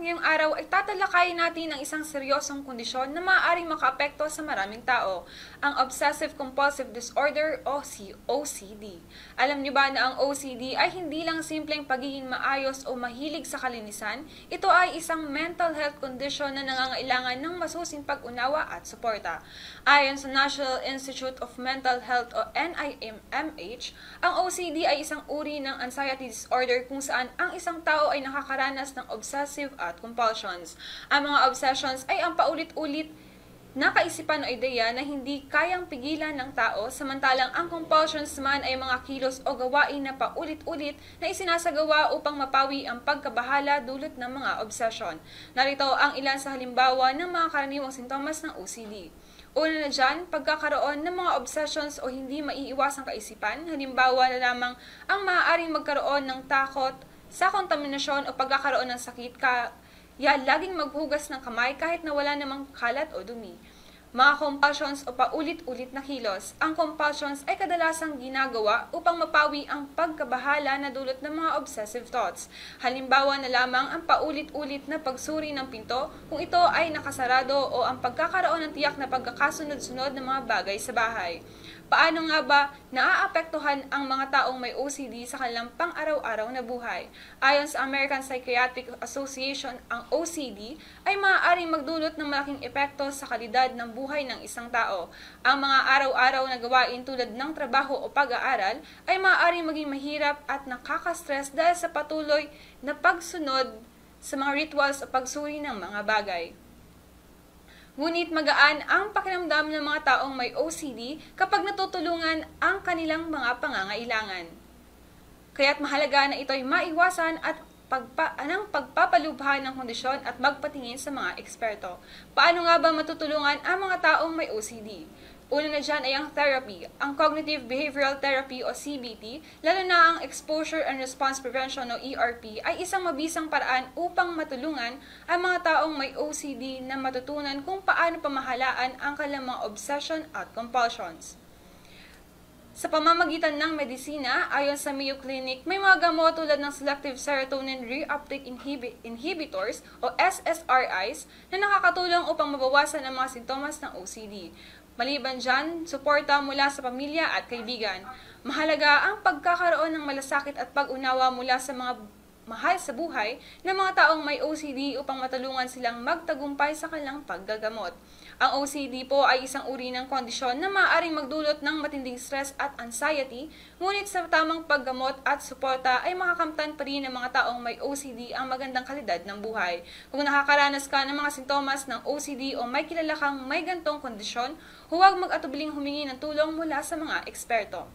ngayong araw ay tatalakayin natin ang isang seryosong kondisyon na maaaring makaapekto sa maraming tao, ang Obsessive-Compulsive Disorder o OCD. Alam niyo ba na ang OCD ay hindi lang simpleng pagiging maayos o mahilig sa kalinisan, ito ay isang mental health condition na nangangailangan ng masusing pag-unawa at suporta. Ayon sa National Institute of Mental Health o NIMH, ang OCD ay isang uri ng anxiety disorder kung saan ang isang tao ay nakakaranas ng obsessive at compulsions. Ang mga obsessions ay ang paulit-ulit na kaisipan o ideya na hindi kayang pigilan ng tao, samantalang ang compulsions man ay mga kilos o gawain na paulit-ulit na isinasagawa upang mapawi ang pagkabahala dulot ng mga obsession. Narito ang ilan sa halimbawa ng mga karaniwang sintomas ng OCD. Una na dyan, pagkakaroon ng mga obsessions o hindi maiiwasang kaisipan, halimbawa na lamang ang maaaring magkaroon ng takot sa kontaminasyon o pagkakaroon ng sakit, kaya laging maghugas ng kamay kahit na wala namang kalat o dumi. Mga compulsions o paulit-ulit na kilos. Ang compulsions ay kadalasang ginagawa upang mapawi ang pagkabahala na dulot ng mga obsessive thoughts. Halimbawa na lamang ang paulit-ulit na pagsuri ng pinto kung ito ay nakasarado o ang pagkakaroon ng tiyak na pagkakasunod-sunod ng mga bagay sa bahay. Paano nga ba naaapektuhan ang mga taong may OCD sa kanilang pang-araw-araw na buhay? Ayon sa American Psychiatric Association, ang OCD ay maaaring magdulot ng malaking epekto sa kalidad ng buhay ng isang tao. Ang mga araw-araw na gawain tulad ng trabaho o pag-aaral ay maaaring maging mahirap at nakaka-stress dahil sa patuloy na pagsunod sa mga rituals o pagsuri ng mga bagay. Ngunit magaan ang pakiramdam ng mga taong may OCD kapag natutulungan ang kanilang mga pangangailangan. Kaya't mahalaga na ito'y maiwasan at pagpapalubha ng kondisyon at magpatingin sa mga eksperto. Paano nga ba matutulungan ang mga taong may OCD? Una na dyan ay ang therapy, ang Cognitive Behavioral Therapy o CBT, lalo na ang Exposure and Response Prevention o ERP, ay isang mabisang paraan upang matulungan ang mga taong may OCD na matutunan kung paano pamahalaan ang kanilang mga obsession at compulsions. Sa pamamagitan ng medisina, ayon sa Mayo Clinic, may mga gamot tulad ng Selective Serotonin Reuptake Inhibitors o SSRIs na nakakatulong upang mabawasan ang mga sintomas ng OCD. Maliban dyan, suporta mula sa pamilya at kaibigan. Mahalaga ang pagkakaroon ng malasakit at pag-unawa mula sa mga mahal sa buhay ng mga taong may OCD upang matulungan silang magtagumpay sa kanilang paggagamot. Ang OCD po ay isang uri ng kondisyon na maaaring magdulot ng matinding stress at anxiety, ngunit sa tamang paggamot at suporta ay makakamtan pa rin ng mga taong may OCD ang magandang kalidad ng buhay. Kung nakakaranas ka ng mga sintomas ng OCD o may kilala kang may gantong kondisyon, huwag mag-atubiling humingi ng tulong mula sa mga eksperto.